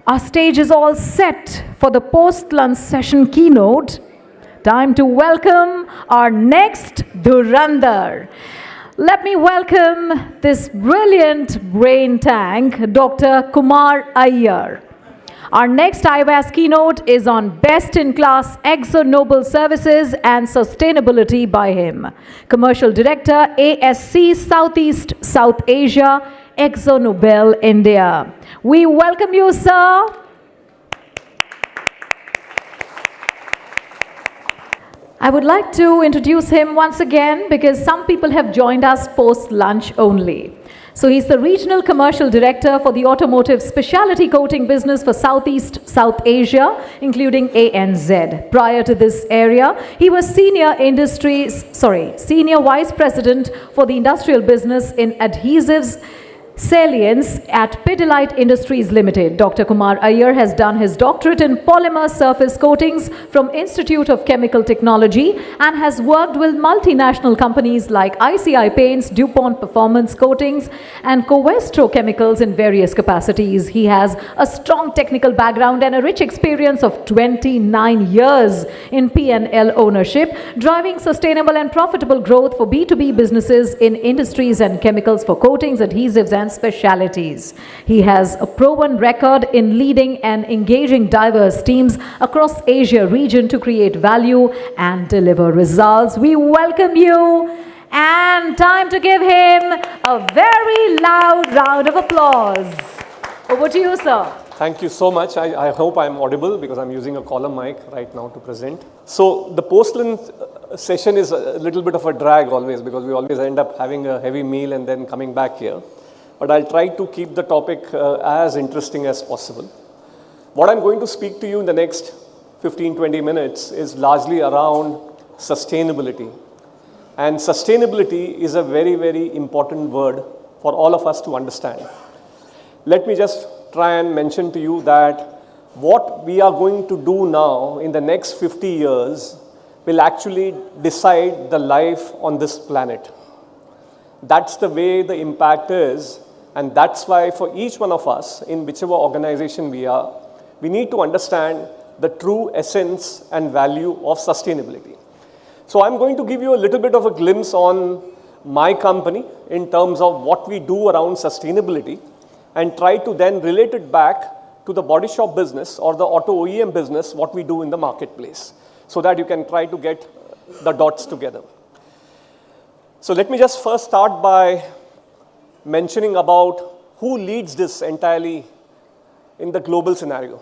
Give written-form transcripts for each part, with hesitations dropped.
Our stage is all set for the post-lunch session keynote. Time to welcome our next Dhurandhar. Let me welcome this brilliant brain tank, Dr. Kumar Iyer. Our next IVASS keynote is on best-in-class AkzoNobel services and sustainability by him. Commercial Director, ASC Southeast South Asia, AkzoNobel India. We welcome you, sir. I would like to introduce him once again because some people have joined us post-lunch only. So he's the Regional Commercial Director for the Automotive Specialty Coating business for Southeast South Asia, including ANZ. Prior to this area, he was Senior Vice President for the Industrial Business in Adhesives Salience at Pidilite Industries Limited. Dr. Kumar Iyer has done his doctorate in polymer surface coatings from Institute of Chemical Technology and has worked with multinational companies like ICI Paints, DuPont Performance Coatings, and Covestro Chemicals in various capacities. He has a strong technical background and a rich experience of 29 years in P&L ownership, driving sustainable and profitable growth for B2B businesses in industries and chemicals for coatings, adhesives, and specialities. He has a proven record in leading and engaging diverse teams across Asia region to create value and deliver results. We welcome you, and time to give him a very loud round of applause. Over to you, sir. Thank you so much. I hope I'm audible because I'm using a column mic right now to present. So the post-lunch session is a little bit of a drag always because we always end up having a heavy meal and then coming back here. But I'll try to keep the topic as interesting as possible. What I'm going to speak to you in the next 15-20 minutes is largely around sustainability. And sustainability is a very, very important word for all of us to understand. Let me just try and mention to you that what we are going to do now in the next 50 years will actually decide the life on this planet. That's the way the impact is, and that's why for each one of us, in whichever organization we are, we need to understand the true essence and value of sustainability. So I'm going to give you a little bit of a glimpse on my company in terms of what we do around sustainability and try to then relate it back to the body shop business or the auto OEM business, what we do in the marketplace, so that you can try to get the dots together. So let me just first start by mentioning about who leads this entirely in the global scenario.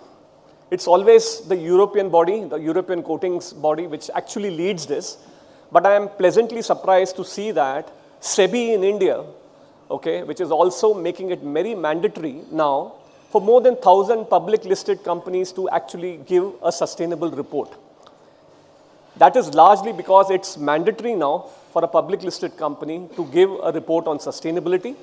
It's always the European body, the European coatings body, which actually leads this. But I am pleasantly surprised to see that SEBI in India, okay, which is also making it very mandatory now for more than 1,000 public listed companies to actually give a sustainable report. That is largely because it's mandatory now for a public listed company to give a report on sustainability.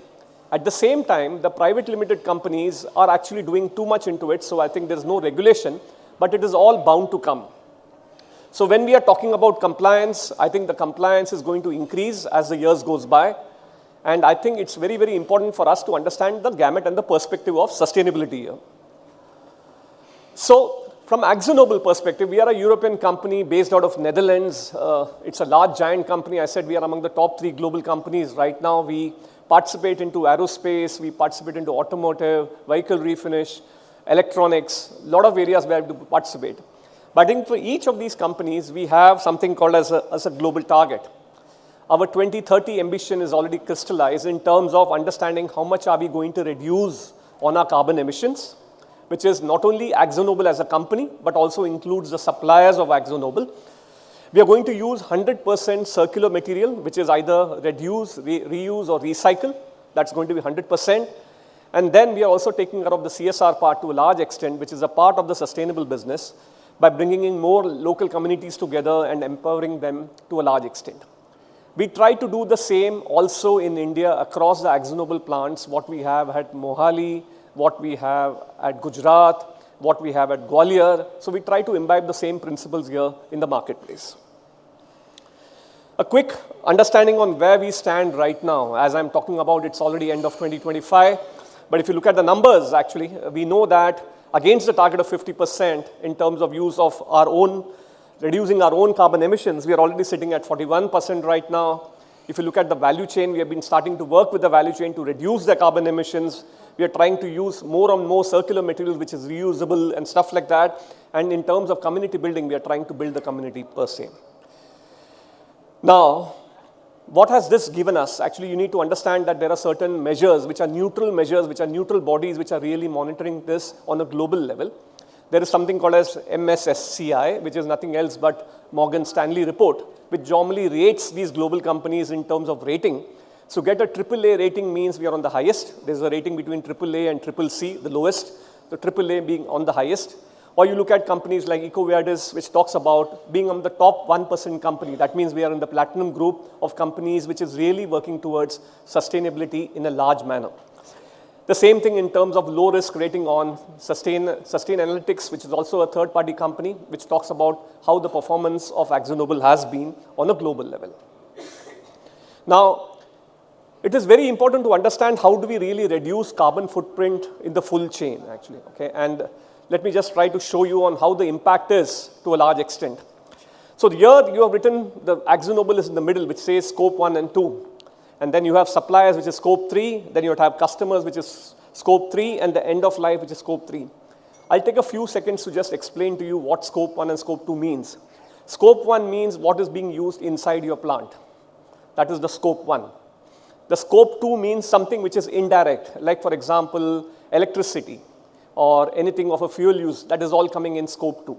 At the same time, the private limited companies are actually doing too much into it, so I think there's no regulation, but it is all bound to come. So when we are talking about compliance, I think the compliance is going to increase as the years goes by, and I think it's very, very important for us to understand the gamut and the perspective of sustainability here. So from AkzoNobel perspective, we are a European company based out of Netherlands. It's a large giant company. I said we are among the top 3 global companies. Right now, we participate into aerospace, we participate into automotive, vehicle refinish, electronics, a lot of areas where we participate. But I think for each of these companies, we have something called as a global target. Our 2030 ambition is already crystallized in terms of understanding how much are we going to reduce on our carbon emissions, which is not only AkzoNobel as a company, but also includes the suppliers of AkzoNobel. We are going to use 100% circular material, which is either reduce, reuse, or recycle. That's going to be 100%. And then we are also taking care of the CSR part to a large extent, which is a part of the sustainable business, by bringing in more local communities together and empowering them to a large extent. We try to do the same also in India across the AkzoNobel plants, what we have at Mohali, what we have at Gujarat, what we have at Gwalior. So we try to imbibe the same principles here in the marketplace. A quick understanding on where we stand right now. As I'm talking about, it's already end of 2025. But if you look at the numbers, actually, we know that against the target of 50% in terms of use of our own, reducing our own carbon emissions. We are already sitting at 41% right now. If you look at the value chain, we have been starting to work with the value chain to reduce the carbon emissions. We are trying to use more and more circular materials, which is reusable and stuff like that. And in terms of community building, we are trying to build the community per se. Now, what has this given us? Actually, you need to understand that there are certain measures, which are neutral bodies, which are really monitoring this on a global level. There is something called as MSSCI, which is nothing else but Morgan Stanley report, which normally rates these global companies in terms of rating. So get a AAA rating means we are on the highest. There's a rating between AAA and CCC, the lowest, the AAA being on the highest. Or you look at companies like EcoVadis, which talks about being on the top 1% company. That means we are in the platinum group of companies which is really working towards sustainability in a large manner. The same thing in terms of low risk rating on Sustainalytics, which is also a third party company, which talks about how the performance of AkzoNobel has been on a global level. Now, it is very important to understand how do we really reduce carbon footprint in the full chain, actually. Okay? And let me just try to show you on how the impact is to a large extent. So here you have written the AkzoNobel is in the middle, which says scope 1 and 2. And then you have suppliers, which is scope 3. Then you have customers, which is scope 3, and the end of life, which is scope 3. I'll take a few seconds to just explain to you what scope 1 and scope 2 means. Scope 1 means what is being used inside your plant. That is the scope 1. The scope 2 means something which is indirect, like for example, electricity or anything of a fuel use. That is all coming in scope 2.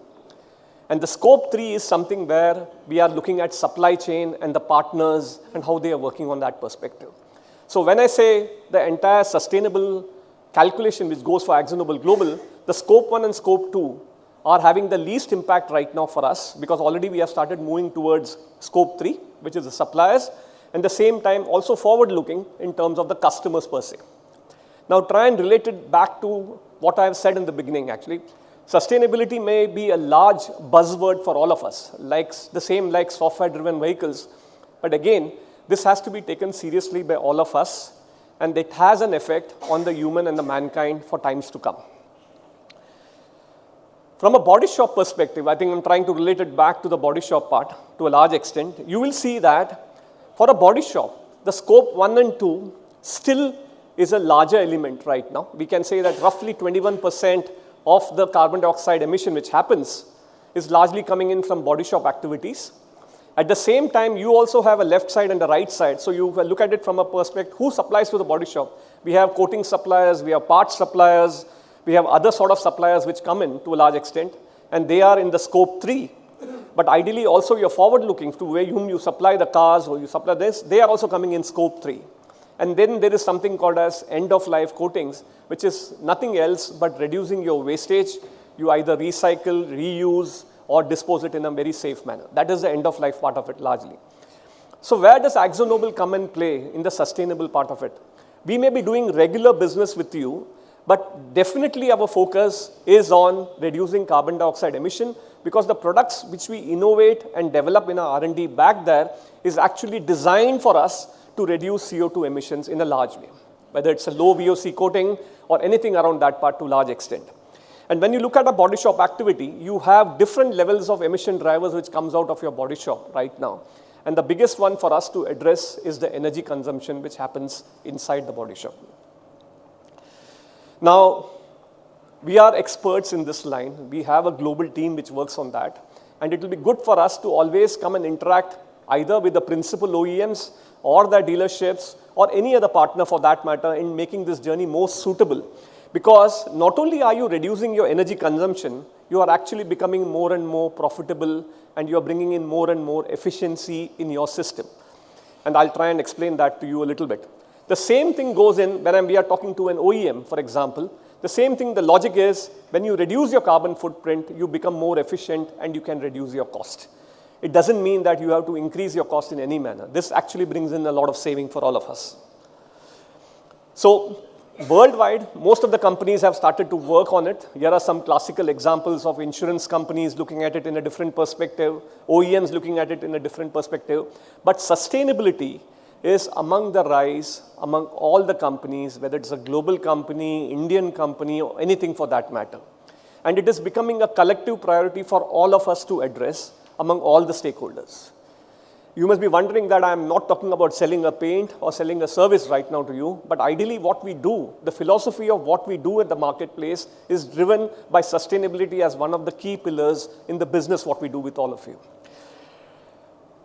And the scope 3 is something where we are looking at supply chain and the partners and how they are working on that perspective. So when I say the entire sustainable calculation which goes for AkzoNobel Global, the scope 1 and scope 2 are having the least impact right now for us because already we have started moving towards scope 3, which is the suppliers, and the same time also forward looking in terms of the customers per se. Now try and relate it back to what I have said in the beginning actually. Sustainability may be a large buzzword for all of us, like the same like software-driven vehicles. But again, this has to be taken seriously by all of us, and it has an effect on the human and the mankind for times to come. From a body shop perspective, I think I'm trying to relate it back to the body shop part to a large extent. You will see that for a body shop, the scope 1 and 2 still is a larger element right now. We can say that roughly 21% of the carbon dioxide emission which happens is largely coming in from body shop activities. At the same time, you also have a left side and a right side. So you look at it from a perspective, who supplies to the body shop? We have coating suppliers, we have parts suppliers, we have other sort of suppliers which come in to a large extent, and they are in the scope 3. But ideally also you're forward looking to where whom you supply the cars or you supply this, they are also coming in scope 3. And then there is something called as end-of-life coatings, which is nothing else but reducing your wastage. You either recycle, reuse, or dispose it in a very safe manner. That is the end-of-life part of it largely. So where does AkzoNobel come and play in the sustainable part of it? We may be doing regular business with you, but definitely our focus is on reducing carbon dioxide emission because the products which we innovate and develop in our R&D back there is actually designed for us to reduce CO2 emissions in a large way, whether it's a low VOC coating or anything around that part to a large extent. And when you look at a body shop activity, you have different levels of emission drivers which comes out of your body shop right now. And the biggest one for us to address is the energy consumption which happens inside the body shop. Now, we are experts in this line. We have a global team which works on that. And it will be good for us to always come and interact either with the principal OEMs or their dealerships or any other partner for that matter in making this journey more suitable. Because not only are you reducing your energy consumption, you are actually becoming more and more profitable and you are bringing in more and more efficiency in your system. And I'll try and explain that to you a little bit. The same thing goes in when we are talking to an OEM, for example. The same thing, the logic is when you reduce your carbon footprint, you become more efficient and you can reduce your cost. It doesn't mean that you have to increase your cost in any manner. This actually brings in a lot of saving for all of us. So worldwide, most of the companies have started to work on it. Here are some classical examples of insurance companies looking at it in a different perspective, OEMs looking at it in a different perspective. But sustainability is among the rise among all the companies, whether it's a global company, Indian company, or anything for that matter. and it is becoming a collective priority for all of us to address among all the stakeholders. You must be wondering that I am not talking about selling a paint or selling a service right now to you, but ideally what we do, the philosophy of what we do at the marketplace is driven by sustainability as one of the key pillars in the business what we do with all of you.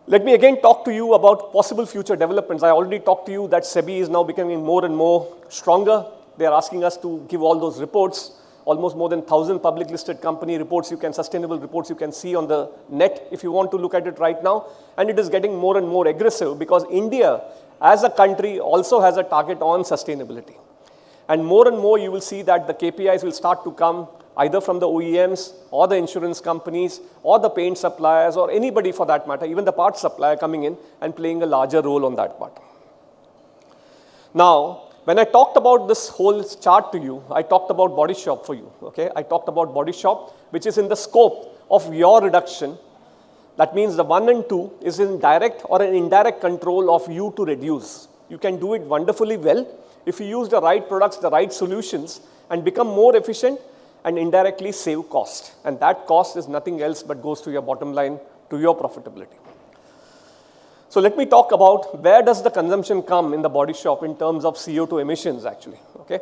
Let me again talk to you about possible future developments. I already talked to you that SEBI is now becoming more and more stronger. They are asking us to give all those reports, almost more than 1,000 public listed company reports, sustainable reports you can see on the net if you want to look at it right now. And it is getting more and more aggressive because India as a country also has a target on sustainability. And more you will see that the KPIs will start to come either from the OEMs or the insurance companies or the paint suppliers or anybody for that matter, even the parts supplier coming in and playing a larger role on that part. Now, when I talked about this whole chart to you, I talked about body shop for you, okay? I talked about body shop, which is in the scope of your reduction. That means the 1 and 2 is in direct or an indirect control of you to reduce. You can do it wonderfully well if you use the right products, the right solutions, and become more efficient and indirectly save cost. And that cost is nothing else but goes to your bottom line, to your profitability. So let me talk about where does the consumption come in the body shop in terms of CO2 emissions actually, okay?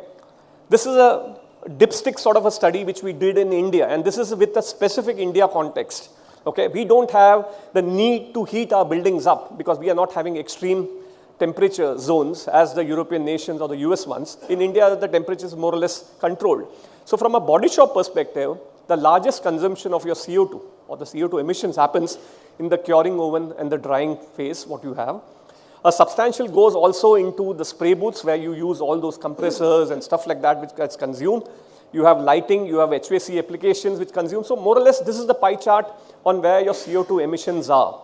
This is a dipstick sort of a study which we did in India, and this is with a specific India context, okay? We don't have the need to heat our buildings up because we are not having extreme temperature zones as the European nations or the US ones. In India, the temperature is more or less controlled. So from a body shop perspective, the largest consumption of your CO2 or the CO2 emissions happens in the curing oven and the drying phase, what you have. A substantial goes also into the spray booths where you use all those compressors and stuff like that which gets consumed. You have lighting, you have HVAC applications which consume. So more or less, this is the pie chart on where your CO2 emissions are.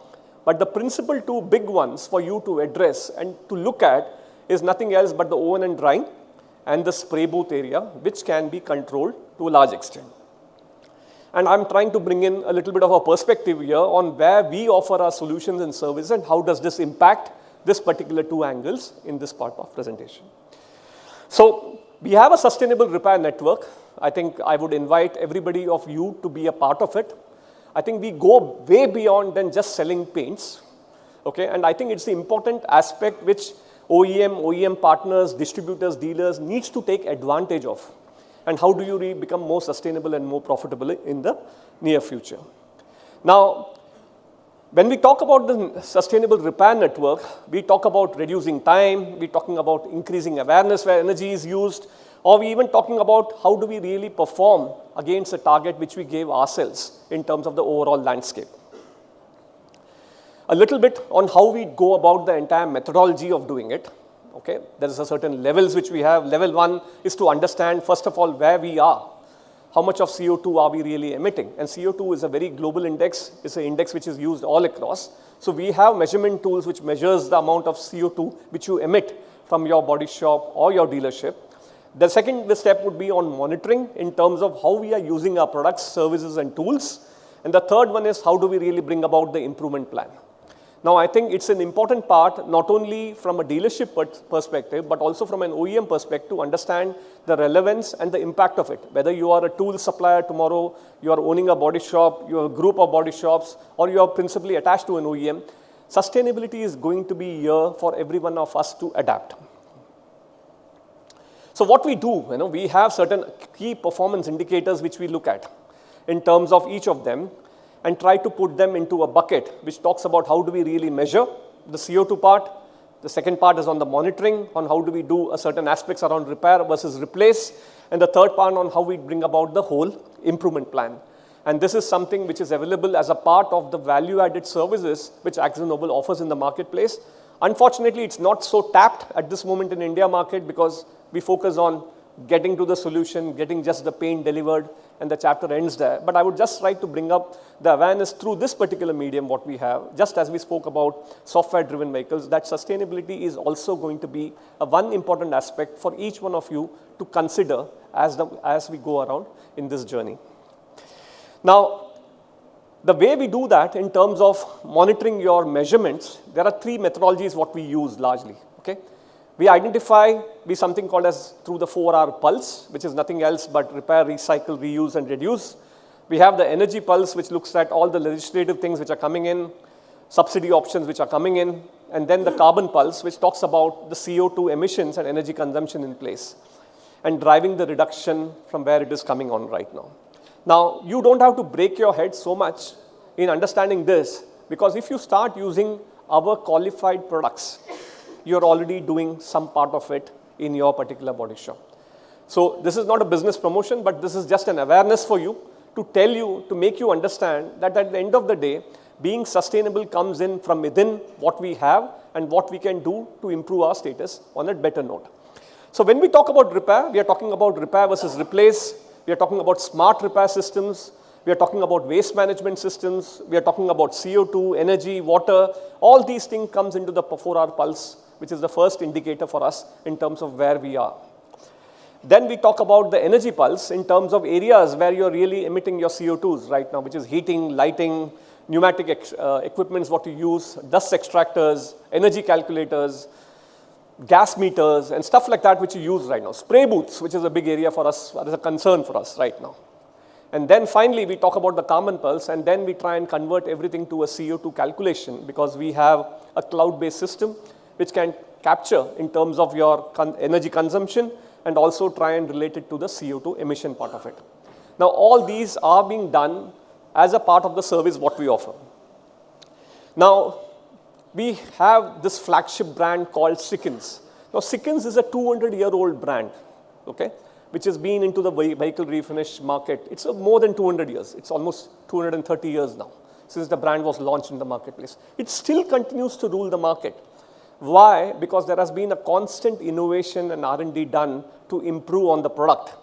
But the principal two big ones for you to address and to look at is nothing else but the oven and drying and the spray booth area, which can be controlled to a large extent. And I'm trying to bring in a little bit of a perspective here on where we offer our solutions and services and how does this impact this particular two angles in this part of presentation. So we have a sustainable repair network. I think I would invite everybody of you to be a part of it. I think we go way beyond than just selling paints, okay? And I think it's the important aspect which OEM partners, distributors, dealers needs to take advantage of. And how do you become more sustainable and more profitable in the near future? Now, when we talk about the sustainable repair network, we talk about reducing time, we're talking about increasing awareness where energy is used, or we even talking about how do we really perform against the target which we gave ourselves in terms of the overall landscape. A little bit on how we go about the entire methodology of doing it. Okay, there is a certain levels which we have. Level 1 is to understand, first of all, where we are. How much of CO2 are we really emitting? And CO2 is a very global index. It's an index which is used all across. So we have measurement tools which measures the amount of CO2 which you emit from your body shop or your dealership. The second step would be on monitoring in terms of how we are using our products, services, and tools. And the third one is how do we really bring about the improvement plan. Now, I think it's an important part, not only from a dealership perspective, but also from an OEM perspective to understand the relevance and the impact of it. Whether you are a tool supplier tomorrow, you are owning a body shop, you have a group of body shops, or you are principally attached to an OEM, sustainability is going to be here for every one of us to adapt. So what we do, we have certain key performance indicators which we look at in terms of each of them, and try to put them into a bucket which talks about how do we really measure the CO2 part. The second part is on the monitoring, on how do we do a certain aspects around repair versus replace. And the third part on how we bring about the whole improvement plan. And this is something which is available as a part of the value-added services which AkzoNobel offers in the marketplace. Unfortunately, it's not so tapped at this moment in India market because we focus on getting to the solution, getting just the paint delivered, and the chapter ends there. But I would just try to bring up the awareness through this particular medium what we have, just as we spoke about software-driven vehicles, that sustainability is also going to be one important aspect for each one of you to consider as we go around in this journey. Now, the way we do that in terms of monitoring your measurements, there are three methodologies what we use largely. Okay? We identify something called as through the 4R pulse, which is nothing else but repair, recycle, reuse, and reduce. We have the energy pulse, which looks at all the legislative things which are coming in, subsidy options which are coming in, and then the carbon pulse, which talks about the CO2 emissions and energy consumption in place, and driving the reduction from where it is coming on right now. Now, you don't have to break your head so much in understanding this, because if you start using our qualified products, you're already doing some part of it in your particular body shop. So this is not a business promotion, but this is just an awareness for you, to tell you, to make you understand that at the end of the day, being sustainable comes in from within what we have and what we can do to improve our status on a better note. So when we talk about repair, we are talking about repair versus replace. We are talking about smart repair systems. We are talking about waste management systems. We are talking about CO2, energy, water. All these things comes into the 4R pulse, which is the first indicator for us in terms of where we are. Then we talk about the energy pulse in terms of areas where you're really emitting your CO2s right now, which is heating, lighting, pneumatic equipments, what you use, dust extractors, energy calculators, gas meters, and stuff like that which you use right now. Spray booths, which is a big area for us, that is a concern for us right now. And then finally, we talk about the carbon pulse, and then we try and convert everything to a CO2 calculation, because we have a cloud-based system which can capture in terms of your energy consumption and also try and relate it to the CO2 emission part of it. Now, all these are being done as a part of the service what we offer. Now, we have this flagship brand called Sikkens. Now, Sikkens is a 200-year-old brand, okay, which has been into the vehicle refinish market. It's more than 200 years. It's almost 230 years now since the brand was launched in the marketplace. It still continues to rule the market. Why? Because there has been a constant innovation and R&D done to improve on the product.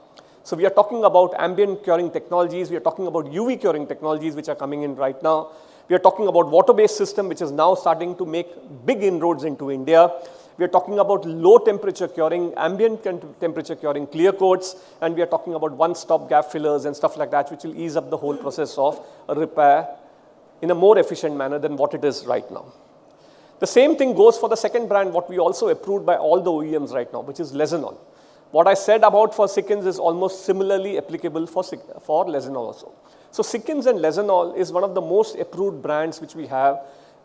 So we are talking about ambient curing technologies. We are talking about UV curing technologies which are coming in right now. We are talking about water-based system, which is now starting to make big inroads into India. We are talking about low temperature curing, ambient temperature curing, clear coats, and we are talking about one-stop gap fillers and stuff like that, which will ease up the whole process of a repair in a more efficient manner than what it is right now. The same thing goes for the second brand, what we also approved by all the OEMs right now, which is Lesinol. What I said about for Sikkens is almost similarly applicable for Lesinol also. So Sikkens and Lesinol is one of the most approved brands which we have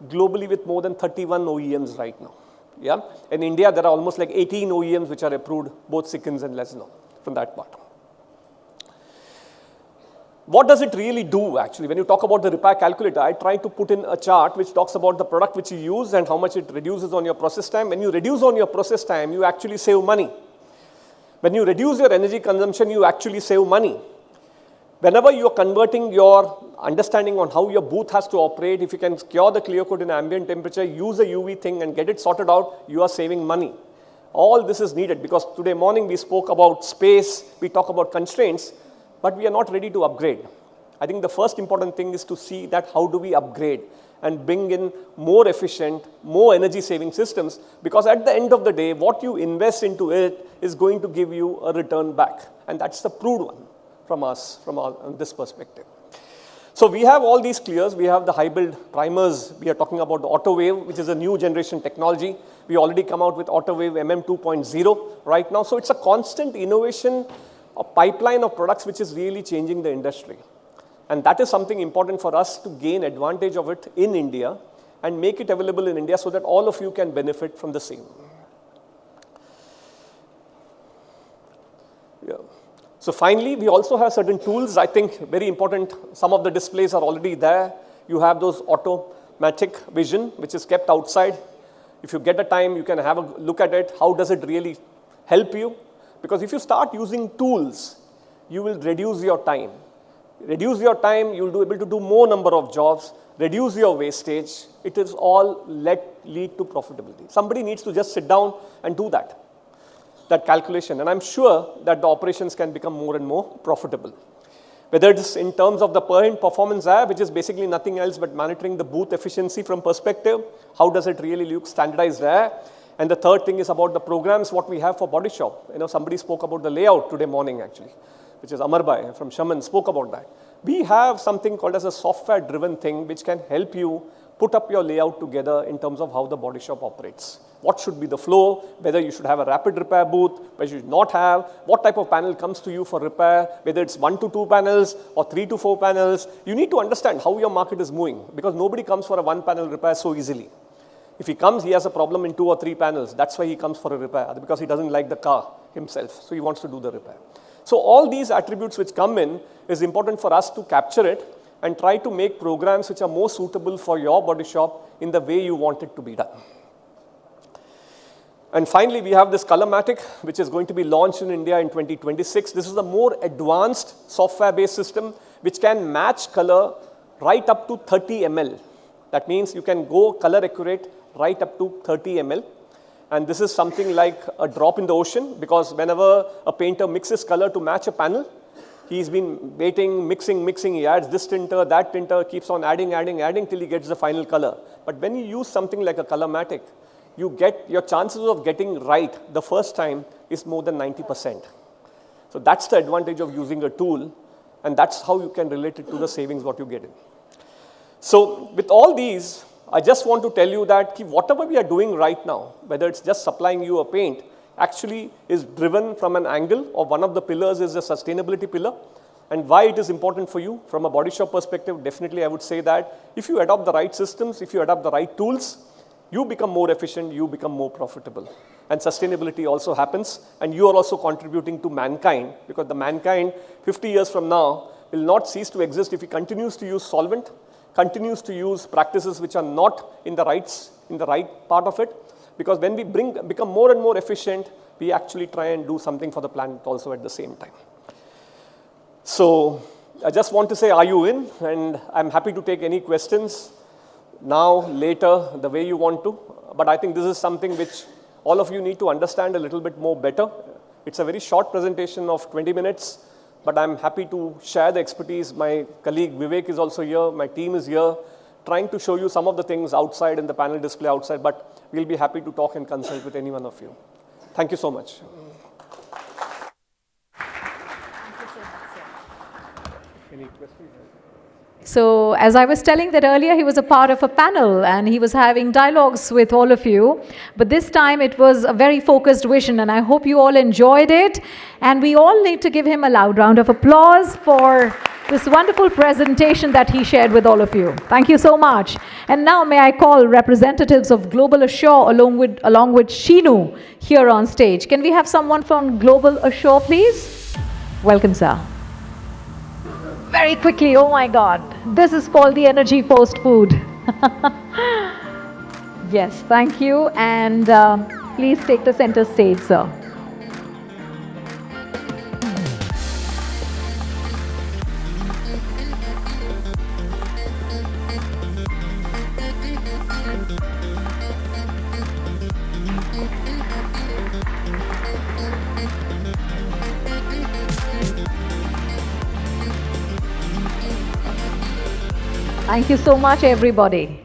globally, with more than 31 OEMs right now. Yeah? In India, there are almost like 18 OEMs which are approved, both Sikkens and Lesinol from that part. What does it really do actually? When you talk about the repair calculator, I try to put in a chart which talks about the product which you use and how much it reduces on your process time. When you reduce on your process time, you actually save money. When you reduce your energy consumption, you actually save money. Whenever you are converting your understanding on how your booth has to operate, if you can cure the clear coat in ambient temperature, use a UV thing and get it sorted out, you are saving money. All this is needed because today morning we spoke about space, we talk about constraints, but we are not ready to upgrade. I think the first important thing is to see that how do we upgrade and bring in more efficient, more energy saving systems, because at the end of the day, what you invest into it is going to give you a return back. And that's the proved one from us, from this perspective. So we have all these clears. We have the hybrid primers. We are talking about the AutoWave, which is a new generation technology. We already come out with AutoWave MM 2.0 right now. So it's a constant innovation, a pipeline of products which is really changing the industry. And that is something important for us to gain advantage of it in India and make it available in India so that all of you can benefit from the same. Yeah. So finally, we also have certain tools, I think very important. Some of the displays are already there. You have those automatic vision, which is kept outside. If you get a time, you can have a look at it. How does it really help you? Because if you start using tools, you will reduce your time. Reduce your time, you will be able to do more number of jobs, reduce your wastage. It is all lead to profitability. Somebody needs to just sit down and do that calculation. And I'm sure that the operations can become more and more profitable. Whether it is in terms of the per-end performance app, which is basically nothing else but monitoring the booth efficiency from perspective. How does it really look standardized there? And the third thing is about the programs, what we have for body shop. You know, somebody spoke about the layout today morning actually, which is Amarbhai from Shaman spoke about that. We have something called as a software-driven thing which can help you put up your layout together in terms of how the body shop operates. What should be the flow, whether you should have a rapid repair booth, whether you should not have, what type of panel comes to you for repair, whether it's 1 to 2 panels or 3 to 4 panels. You need to understand how your market is moving, because nobody comes for a 1 panel repair so easily. If he comes, he has a problem in 2 or 3 panels. That's why he comes for a repair, because he doesn't like the car himself, so he wants to do the repair. So all these attributes which come in is important for us to capture it and try to make programs which are more suitable for your body shop in the way you want it to be done. And finally, we have this Colormatic, which is going to be launched in India in 2026. This is a more advanced software-based system which can match color right up to 30 ml. That means you can go color accurate right up to 30 ml. And this is something like a drop in the ocean, because whenever a painter mixes color to match a panel, he's been waiting, mixing, he adds this tinter, that tinter, keeps on adding till he gets the final color. But when you use something like a Colormatic, your chances of getting right the first time is more than 90%. So that's the advantage of using a tool, and that's how you can relate it to the savings what you get in. So with all these, I just want to tell you that whatever we are doing right now, whether it's just supplying you a paint, actually is driven from an angle of one of the pillars is the sustainability pillar. And why it is important for you from a body shop perspective, definitely I would say that if you adopt the right systems, if you adopt the right tools, you become more efficient, you become more profitable. And sustainability also happens, and you are also contributing to mankind, because the mankind 50 years from now will not cease to exist if he continues to use solvent, continues to use practices which are not in the right part of it. Because when we become more and more efficient, we actually try and do something for the planet also at the same time. So I just want to say, are you in? And I'm happy to take any questions now, later, the way you want to. But I think this is something which all of you need to understand a little bit more better. It's a very short presentation of 20 minutes, but I'm happy to share the expertise. My colleague Vivek is also here, my team is here, trying to show you some of the things outside in the panel display outside, but we'll be happy to talk and consult with any one of you. Thank you so much. Any questions? So as I was telling that earlier, he was a part of a panel and he was having dialogues with all of you. But this time it was a very focused vision, and I hope you all enjoyed it. And we all need to give him a loud round of applause for this wonderful presentation that he shared with all of you. Thank you so much. And now may I call representatives of Global Assure along with Shinu here on stage. Can we have someone from Global Assure, please? Welcome, sir. Very quickly, oh my God. This is called the Energy Post Food. Yes, thank you. And please take the center stage, sir. Thank you so much, everybody.